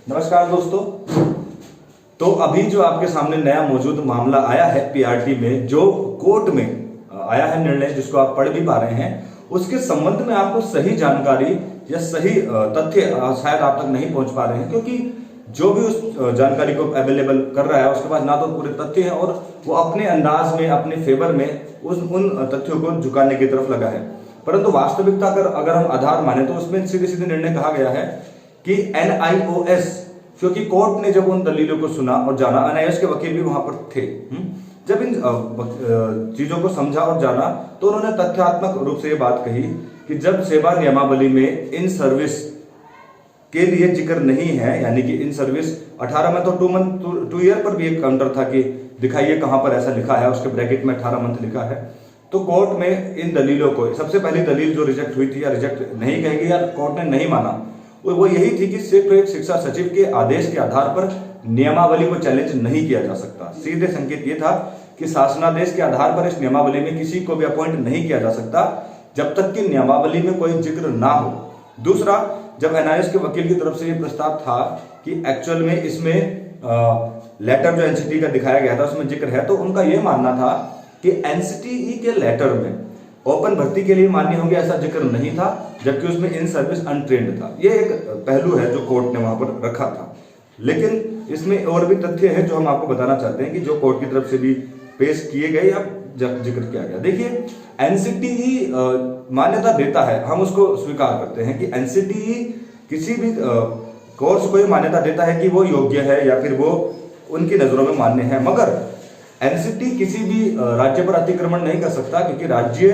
नमस्कार दोस्तों। तो अभी जो आपके सामने नया मौजूद मामला आया है पीआरटी में, जो कोर्ट में आया है निर्णय, जिसको आप पढ़ भी पा रहे हैं, उसके संबंध में आपको सही जानकारी या सही तथ्य शायद आप तक नहीं पहुंच पा रहे हैं, क्योंकि जो भी उस जानकारी को अवेलेबल कर रहा है उसके पास ना तो पूरे तथ्य हैं और वो अपने अंदाज में, अपने फेवर में उन तथ्यों को झुकाने की तरफ लगा है। परंतु वास्तविकता अगर हम आधार माने तो उसमें सीधे सीधे निर्णय कहा गया है कि NIOS, क्योंकि कोर्ट ने जब उन दलीलों को सुना और जाना, NIOS के वकील भी वहां पर थे, जब इन चीजों को समझा और जाना तो उन्होंने तथ्यात्मक रूप से ये बात कही कि जब सेवा नियमावली में इन सर्विस के लिए जिक्र नहीं है, यानी कि इन सर्विस 18 में तो 2 ईयर पर भी एक काउंटर था कि दिखाइए कहां पर ऐसा लिखा है, उसके ब्रैकेट में 18 मंथ लिखा है। तो कोर्ट में इन दलीलों को, सबसे पहली दलील जो रिजेक्ट हुई थी, या रिजेक्ट नहीं कहेंगे, या कोर्ट ने नहीं माना, वो यही थी कि सिर्फ एक शिक्षा सचिव के आदेश के आधार पर नियमावली को चैलेंज नहीं किया जा सकता। सीधे संकेत ये था कि शासनादेश के आधार पर इस नियमावली में किसी को भी अपॉइंट नहीं किया जा सकता जब तक कि नियमावली में कोई जिक्र ना हो। दूसरा, जब NIOS के वकील की तरफ से ये प्रस्ताव था कि एक्चुअल में इसमें लेटर जो NCTE का दिखाया गया था उसमें जिक्र है, तो उनका यह मानना था कि NCTE के लेटर में ओपन भर्ती के लिए मान्य होंगे ऐसा जिक्र नहीं था, जबकि उसमें इन सर्विस अनट्रेंड था। ये एक पहलू है जो कोर्ट ने वहां पर रखा था। लेकिन इसमें और भी तथ्य है जो हम आपको बताना चाहते हैं कि जो कोर्ट की तरफ से भी पेश किए गए या जिक्र किया गया। देखिए, NCTE मान्यता देता है, हम उसको स्वीकार करते हैं कि NCTE किसी भी कोर्स को मान्यता देता है कि वो योग्य है या फिर वो उनकी नजरों में मान्य है, मगर NCTE किसी भी राज्य पर अतिक्रमण नहीं कर सकता, क्योंकि राज्य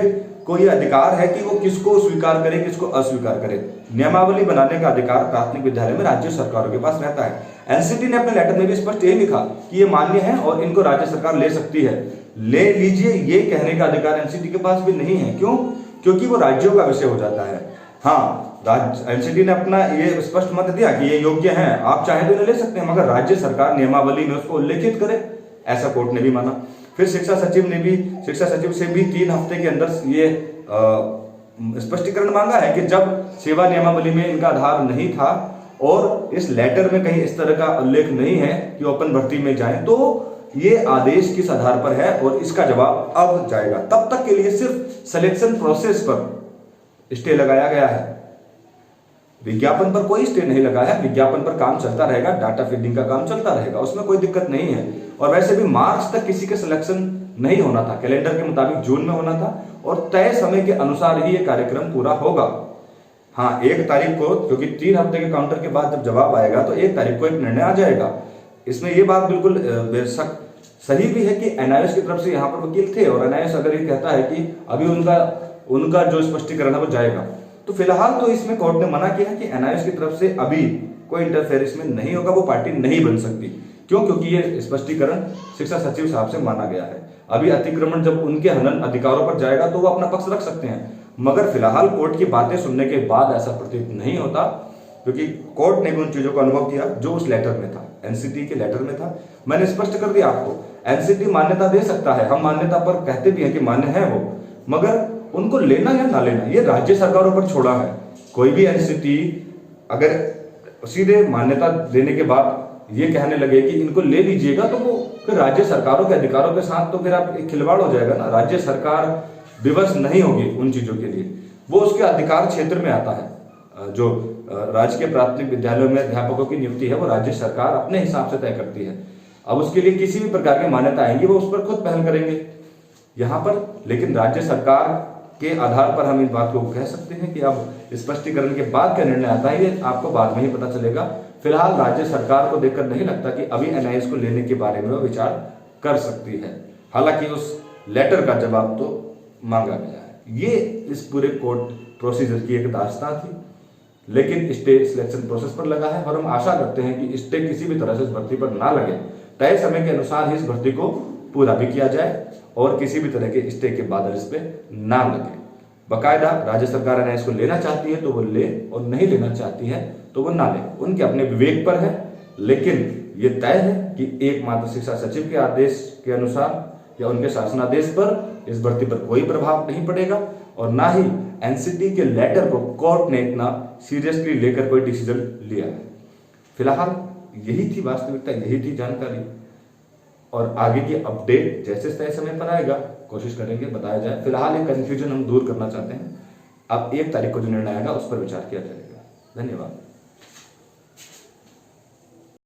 को यह अधिकार है कि वो किसको स्वीकार करे, किसको अस्वीकार करे। नियमावली बनाने का अधिकार प्राथमिक विद्यालय में राज्य सरकारों के पास रहता है। NCTE ने अपने लेटर में भी स्पष्ट यही लिखा कि ये मान्य है और इनको राज्य सरकार ले सकती है। ले लीजिए, ये कहने का अधिकार NCTE के पास भी नहीं है। क्यों? क्योंकि वो राज्यों का विषय हो जाता है। हाँ, NCTE ने अपना ये स्पष्ट मत दिया कि ये योग्य हैं, आप चाहे तो इन्हें ले सकते हैं, मगर राज्य सरकार नियमावली में उसको उल्लेखित करे, ऐसा कोर्ट ने भी माना। फिर शिक्षा सचिव से भी 3 हफ्ते के अंदर ये स्पष्टीकरण मांगा है कि जब सेवा नियमावली में इनका आधार नहीं था और इस लेटर में कहीं इस तरह का उल्लेख नहीं है कि ओपन भर्ती में जाएं, तो ये आदेश किस आधार पर है, और इसका जवाब अब जाएगा। तब तक के लिए सिर्फ सिलेक्शन प्रोसेस पर स्टे लगाया गया है, विज्ञापन पर कोई स्टे नहीं लगा है। विज्ञापन पर काम चलता रहेगा, डाटा फीडिंग का काम चलता रहेगा, उसमें कोई दिक्कत नहीं है। और वैसे भी मार्च तक किसी के सिलेक्शन नहीं होना था, कैलेंडर के मुताबिक जून में होना था, और तय समय के अनुसार ही ये कार्यक्रम पूरा होगा। हाँ, 1 तारीख को, क्योंकि 3 हफ्ते के काउंटर के बाद जब जवाब आएगा तो 1 तारीख को एक निर्णय आ जाएगा। इसमें ये बात बिल्कुल बेशक सही भी है कि NIOS की तरफ से यहाँ पर वकील थे, और NIOS अगर ये कहता है कि अभी उनका जो स्पष्टीकरण है वो जाएगा, तो फिलहाल तो इसमें कोर्ट ने मना किया है कि NIOS की तरफ से अभी कोई इंटरफेयर इसमें नहीं होगा, वो पार्टी नहीं बन सकती। क्यों? क्योंकि ये स्पष्टीकरण शिक्षा सचिव साहब से माना गया है। अभी अतिक्रमण जब उनके हनन अधिकारों पर जाएगा तो वो अपना पक्ष रख सकते हैं, मगर फिलहाल कोर्ट की बातें सुनने के बाद ऐसा प्रतीत नहीं होता, क्योंकि कोर्ट ने भी उन चीजों को अनुभव किया जो उस लेटर में था, NCTE के लेटर में था। मैंने स्पष्ट कर दिया आपको, NCTE मान्यता दे सकता है, हम मान्यता पर कहते भी हैं कि मान्य है वो, मगर उनको लेना या ना लेना ये राज्य सरकारों पर छोड़ा है। कोई भी NCTE अगर सीधे मान्यता देने के बाद ये कहने लगे कि इनको ले लीजिएगा, तो वो फिर राज्य सरकारों के अधिकारों के साथ तो फिर आप एक खिलवाड़ हो जाएगा ना। राज्य सरकार विवश नहीं होगी उन चीजों के लिए, वो उसके अधिकार क्षेत्र में आता है। जो राज्य के प्राथमिक विद्यालयों में अध्यापकों की नियुक्ति है वो राज्य सरकार अपने हिसाब से तय करती है। अब उसके लिए किसी भी प्रकार की मान्यता आएंगी वो उस पर खुद पहल करेंगे यहाँ पर, लेकिन राज्य सरकार के आधार पर हम इस बात को कह सकते हैं कि अब स्पष्टीकरण के बाद क्या निर्णय आता है ये आपको बाद में ही पता चलेगा। फिलहाल राज्य सरकार को देखकर नहीं लगता कि अभी NIOS को लेने के बारे में वो विचार कर सकती है, हालांकि उस लेटर का जवाब तो मांगा गया है। ये इस पूरे कोर्ट प्रोसीजर की एक दास्तां थी, लेकिन स्टे सिलेक्शन प्रोसेस पर लगा है, और हम आशा करते हैं कि स्टे किसी भी तरह से इस भर्ती पर ना लगे, तय समय के अनुसार ही इस भर्ती को पूरा भी किया जाए और किसी भी तरह के स्टे के बादल इस पे ना लगे। बकायदा राज्य सरकार NIOS को लेना चाहती है तो वो ले, और नहीं लेना चाहती है तो वो ना ले, उनके अपने विवेक पर है। लेकिन ये तय है कि एकमात्र शिक्षा सचिव के आदेश के अनुसार या उनके शासनादेश पर इस भर्ती पर कोई प्रभाव नहीं पड़ेगा, और ना ही NCTE के लेटर को कोर्ट ने इतना सीरियसली लेकर कोई डिसीजन लिया है। फिलहाल यही थी वास्तविकता, यही थी जानकारी, और आगे की अपडेट जैसे तय समय पर आएगा कोशिश करेंगे बताया जाए। फिलहाल ये कंफ्यूजन हम दूर करना चाहते हैं। अब 1 तारीख को जो निर्णय आएगा उस पर विचार किया जाएगा। धन्यवाद।